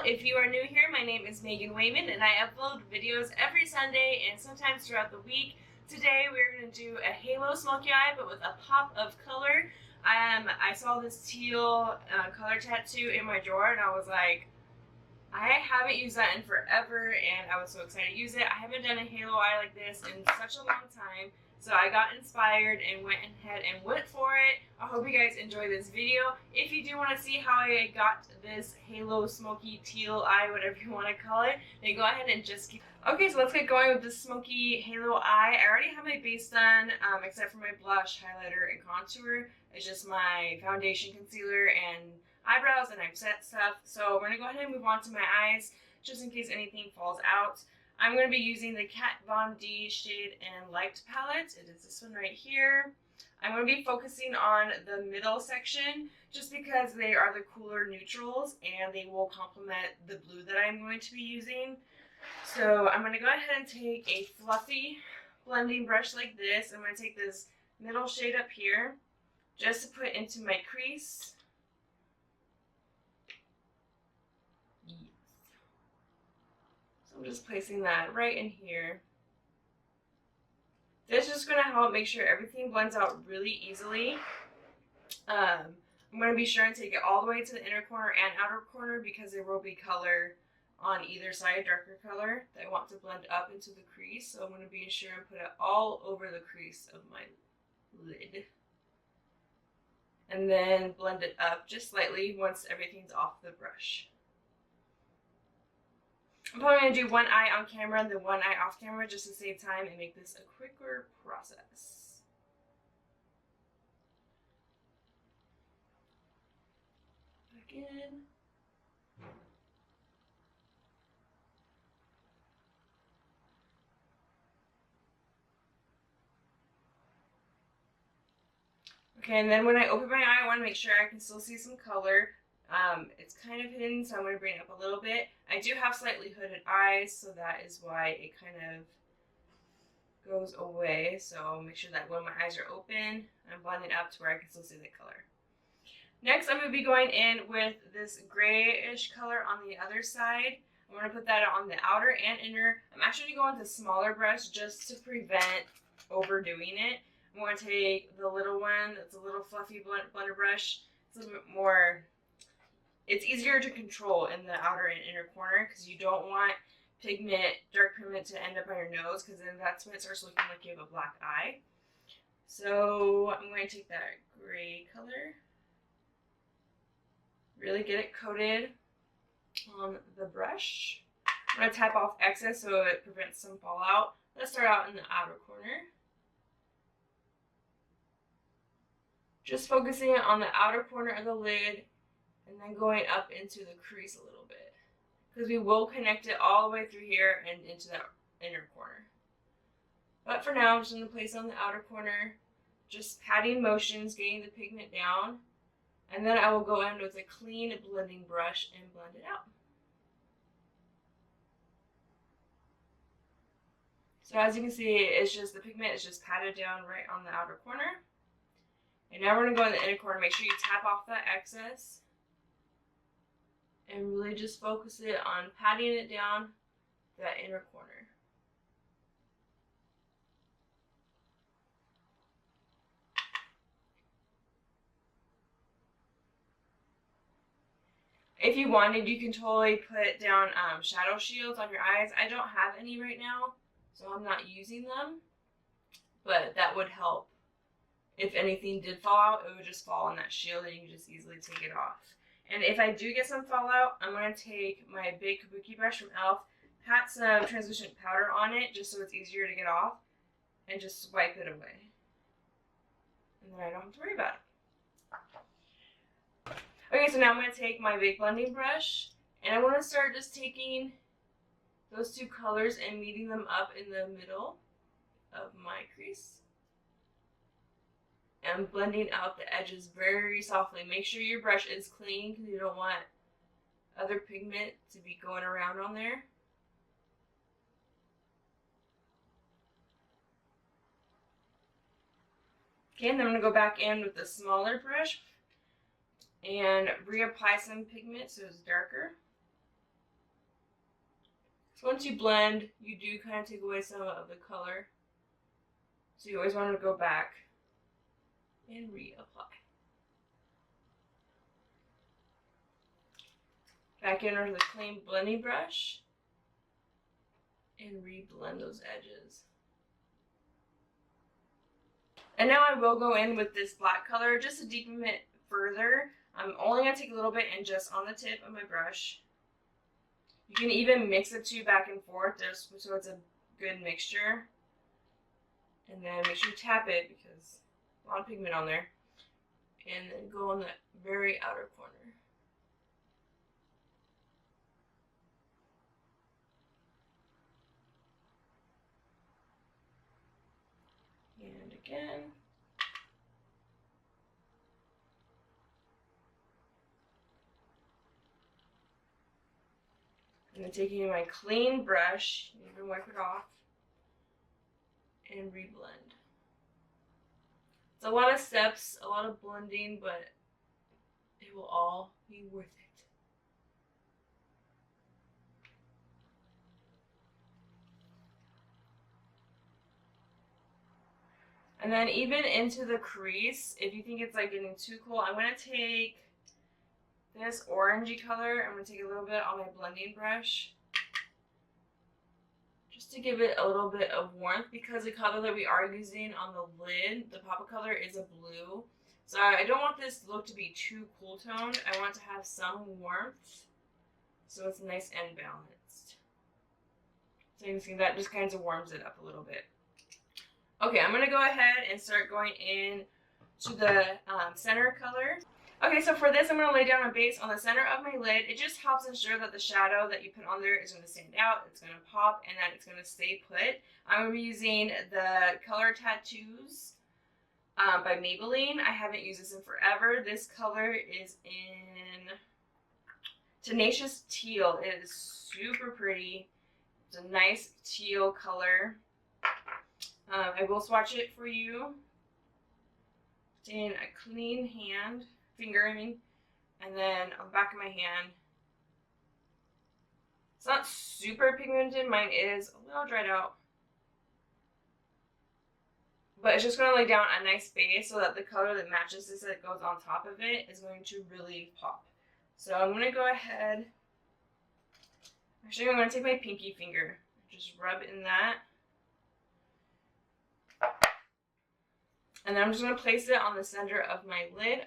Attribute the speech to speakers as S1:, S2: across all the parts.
S1: if you are new here, my name is Megan Wayman and I upload videos every Sunday and sometimes throughout the week. Today we're going to do a halo smoky eye but with a pop of color. I saw this teal color tattoo in my drawer and I was like, I haven't used that in forever and I was so excited to use it. I haven't done a halo eye like this in such a long time. So I got inspired and went ahead and went for it. I hope you guys enjoy this video. If you do want to see how I got this halo smoky teal eye, whatever you want to call it, then go ahead and just keep. Okay, so let's get going with this smoky halo eye. I already have my base done, except for my blush, highlighter, and contour. It's just my foundation, concealer, and eyebrows, and I've set stuff. So we're going to go ahead and move on to my eyes, just in case anything falls out. I'm going to be using the Kat Von D Shade and Light palette. It is this one right here. I'm going to be focusing on the middle section just because they are the cooler neutrals and they will complement the blue that I'm going to be using. So I'm going to go ahead and take a fluffy blending brush like this. I'm going to take this middle shade up here just to put into my crease. I'm just placing that right in here. This is just going to help make sure everything blends out really easily. I'm going to be sure and take it all the way to the inner corner and outer corner because there will be color on either side, darker color, that I want to blend up into the crease. So I'm going to be sure and put it all over the crease of my lid. And then blend it up just slightly once everything's off the brush. I'm probably going to do one eye on camera and then one eye off camera just to save time and make this a quicker process. Back in. Okay, and then when I open my eye, I want to make sure I can still see some color. It's kind of hidden, so I'm going to bring it up a little bit. I do have slightly hooded eyes, so that is why it kind of goes away. So make sure that when my eyes are open, I'm blending up to where I can still see the color. Next, I'm going to be going in with this grayish color on the other side. I'm going to put that on the outer and inner. I'm actually going with a smaller brush just to prevent overdoing it. I'm going to take the little one, it's a little fluffy blender brush. It's a little bit more, it's easier to control in the outer and inner corner because you don't want dark pigment to end up on your nose because then that's when it starts looking like you have a black eye. So I'm going to take that gray color, really get it coated on the brush. I'm going to tap off excess so it prevents some fallout. Let's start out in the outer corner. Just focusing on the outer corner of the lid and then going up into the crease a little bit. Because we will connect it all the way through here and into that inner corner. But for now, I'm just going to place it on the outer corner. Just patting motions, getting the pigment down. And then I will go in with a clean blending brush and blend it out. So as you can see, it's just the pigment is just patted down right on the outer corner. And now we're going to go in the inner corner. Make sure you tap off that excess. And really just focus it on patting it down that inner corner. If you wanted, you can totally put down shadow shields on your eyes. I don't have any right now, so I'm not using them. But that would help. If anything did fall out, it would just fall on that shield and you can just easily take it off. And if I do get some fallout, I'm going to take my big kabuki brush from e.l.f., pat some translucent powder on it just so it's easier to get off, and just wipe it away. And then I don't have to worry about it. Okay, so now I'm going to take my big blending brush, and I want to start just taking those two colors and meeting them up in the middle of my crease. And blending out the edges very softly. Make sure your brush is clean because you don't want other pigment to be going around on there. Okay, and then I'm going to go back in with the smaller brush and reapply some pigment so it's darker. So once you blend, you do kind of take away some of the color. So you always want to go back and reapply. Back in with the clean blending brush and re-blend those edges. And now I will go in with this black color just to deepen it further. I'm only going to take a little bit and just on the tip of my brush. You can even mix the two back and forth just so it's a good mixture. And then make sure you tap it because a lot of pigment on there. And then go on the very outer corner. And again. And then taking my clean brush, you can wipe it off, and reblend. It's a lot of steps, a lot of blending, but it will all be worth it. And then even into the crease, if you think it's like getting too cool, I'm going to take this orangey color. I'm going to take a little bit on my blending brush just to give it a little bit of warmth, because the color that we are using on the lid, the pop-up color, is a blue. So I don't want this look to be too cool toned. I want to have some warmth so it's nice and balanced. So you can see that just kind of warms it up a little bit. Okay, I'm going to go ahead and start going in to the center color. Okay, so for this, I'm going to lay down a base on the center of my lid. It just helps ensure that the shadow that you put on there is going to stand out, it's going to pop, and that it's going to stay put. I'm going to be using the Color Tattoos by Maybelline. I haven't used this in forever. This color is in Tenacious Teal. It is super pretty. It's a nice teal color. I will swatch it for you. In a clean finger, and then on the back of my hand. It's not super pigmented. Mine is a little dried out. But it's just going to lay down a nice base so that the color that matches this that goes on top of it is going to really pop. So I'm going to go ahead. Actually, I'm going to take my pinky finger. Just rub in that. And then I'm just going to place it on the center of my lid.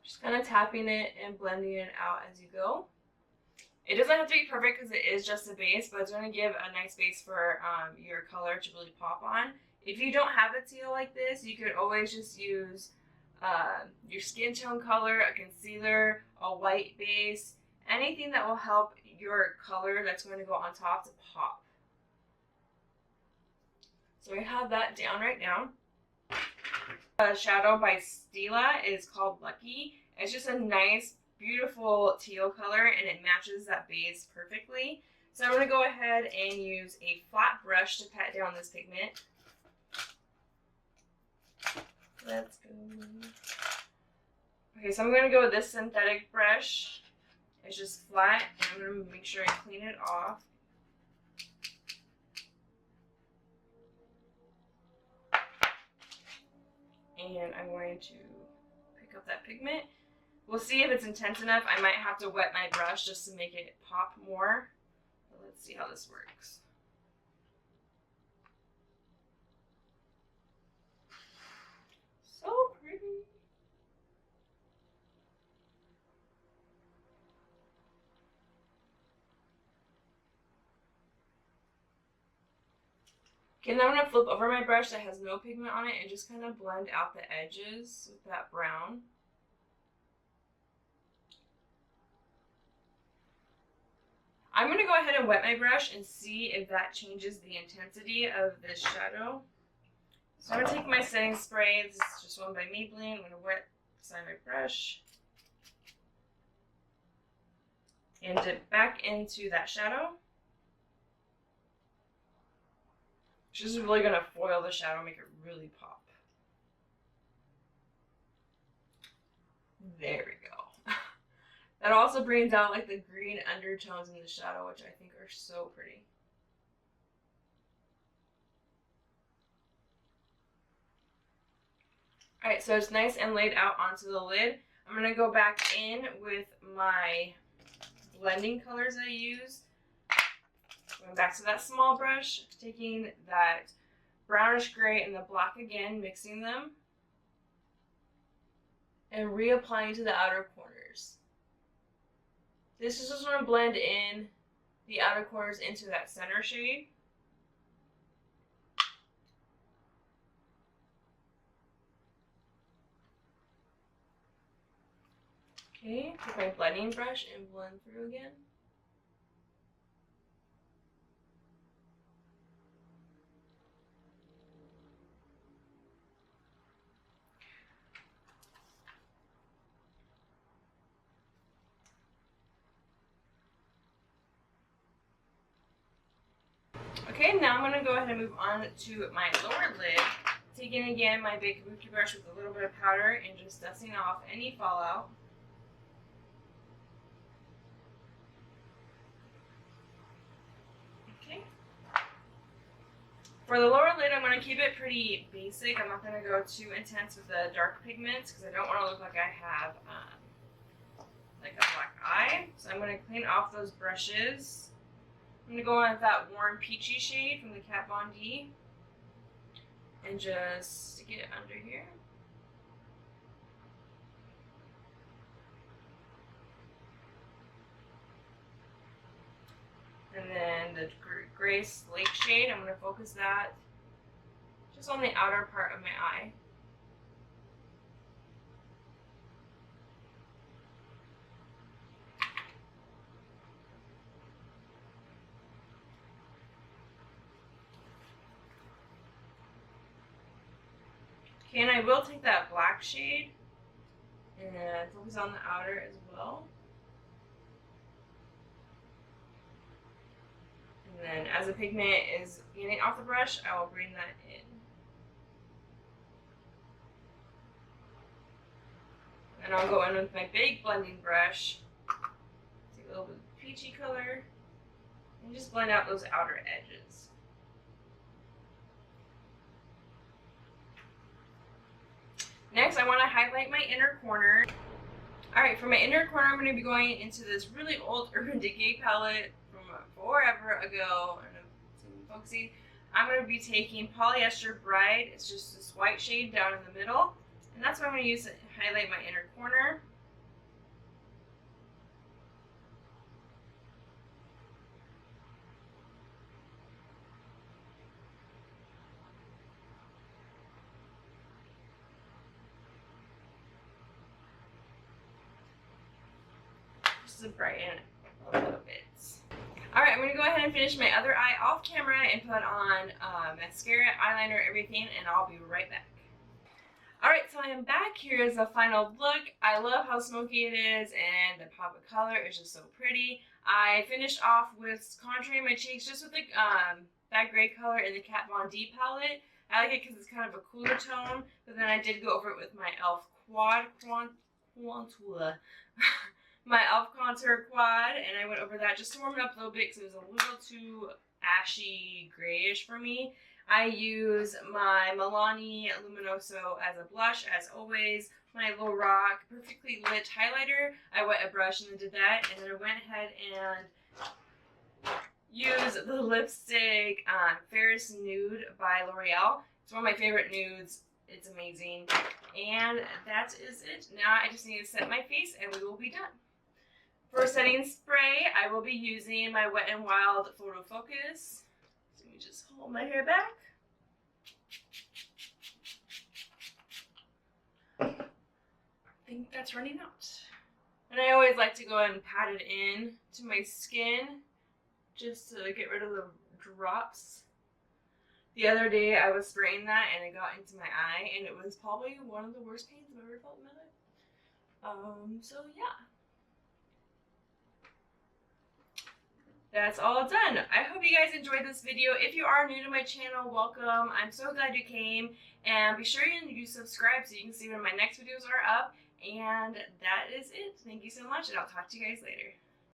S1: Just kind of tapping it and blending it out as you go. It doesn't have to be perfect because it is just a base, but it's going to give a nice base for your color to really pop on. If you don't have a teal like this, you could always just use your skin tone color, a concealer, a white base, anything that will help your color that's going to go on top to pop. So I have that down right now. The shadow by Stila is called Lucky. It's just a nice, beautiful teal color, and it matches that base perfectly. So I'm going to go ahead and use a flat brush to pat down this pigment. Let's go. Okay, so I'm going to go with this synthetic brush. It's just flat, and I'm going to make sure I clean it off. And I'm going to pick up that pigment. We'll see if it's intense enough. I might have to wet my brush just to make it pop more. But let's see how this works. So pretty. Okay, now I'm going to flip over my brush that has no pigment on it and just kind of blend out the edges with that brown. I'm going to go ahead and wet my brush and see if that changes the intensity of this shadow. So I'm going to take my setting spray. This is just one by Maybelline. I'm going to wet the side of my brush. and dip back into that shadow. This is really going to foil the shadow, make it really pop. There we go. That also brings out like the green undertones in the shadow, which I think are so pretty. Alright, so it's nice and laid out onto the lid. I'm going to go back in with my blending colors I use. Going back to that small brush, taking that brownish gray and the black again, mixing them, and reapplying to the outer corners. This is just going to blend in the outer corners into that center shade. Okay, take my blending brush and blend through again. Okay, now I'm going to go ahead and move on to my lower lid, taking again my big kabuki brush with a little bit of powder and just dusting off any fallout. Okay. For the lower lid, I'm going to keep it pretty basic. I'm not going to go too intense with the dark pigments because I don't want to look like I have like a black eye. So I'm going to clean off those brushes. I'm going to go in with that warm peachy shade from the Kat Von D and just stick it under here. And then the gray slate shade, I'm going to focus that just on the outer part of my eye. Okay, and I will take that black shade and focus on the outer as well. And then as the pigment is getting off the brush, I will bring that in. And I'll go in with my big blending brush, take a little bit of peachy color, and just blend out those outer edges. Next, I want to highlight my inner corner. Alright, for my inner corner, I'm going to be going into this really old Urban Decay palette from forever ago. I don't know if it's focusing. I'm going to be taking Polyester Bride. It's just this white shade down in the middle. And that's what I'm going to use to highlight my inner corner. To brighten a little bit. Alright, I'm going to go ahead and finish my other eye off camera and put on mascara, eyeliner, everything, and I'll be right back. Alright, so I am back. Here is a final look. I love how smoky it is, and the pop of color is just so pretty. I finished off with contouring my cheeks just with the, that gray color in the Kat Von D palette. I like it because it's kind of a cooler tone, but then I did go over it with my e.l.f. Contour. My e.l.f. Contour Quad, and I went over that just to warm it up a little bit because it was a little too ashy grayish for me. I use my Milani Luminoso as a blush, as always. My Lorac Perfectly Lit highlighter, I wet a brush and then did that, and then I went ahead and used the lipstick Ferris Nude by L'Oreal. It's one of my favorite nudes. It's amazing. And that is it. Now I just need to set my face and we will be done. For setting spray, I will be using my Wet n Wild Photo Focus. So let me just hold my hair back. I think that's running out. And I always like to go ahead and pat it in to my skin just to get rid of the drops. The other day I was spraying that and it got into my eye and it was probably one of the worst pains I've ever felt in my life. So yeah. that's all done. I hope you guys enjoyed this video. If you are new to my channel, welcome. I'm so glad you came. And be sure you subscribe so you can see when my next videos are up. And that is it. Thank you so much, and I'll talk to you guys later.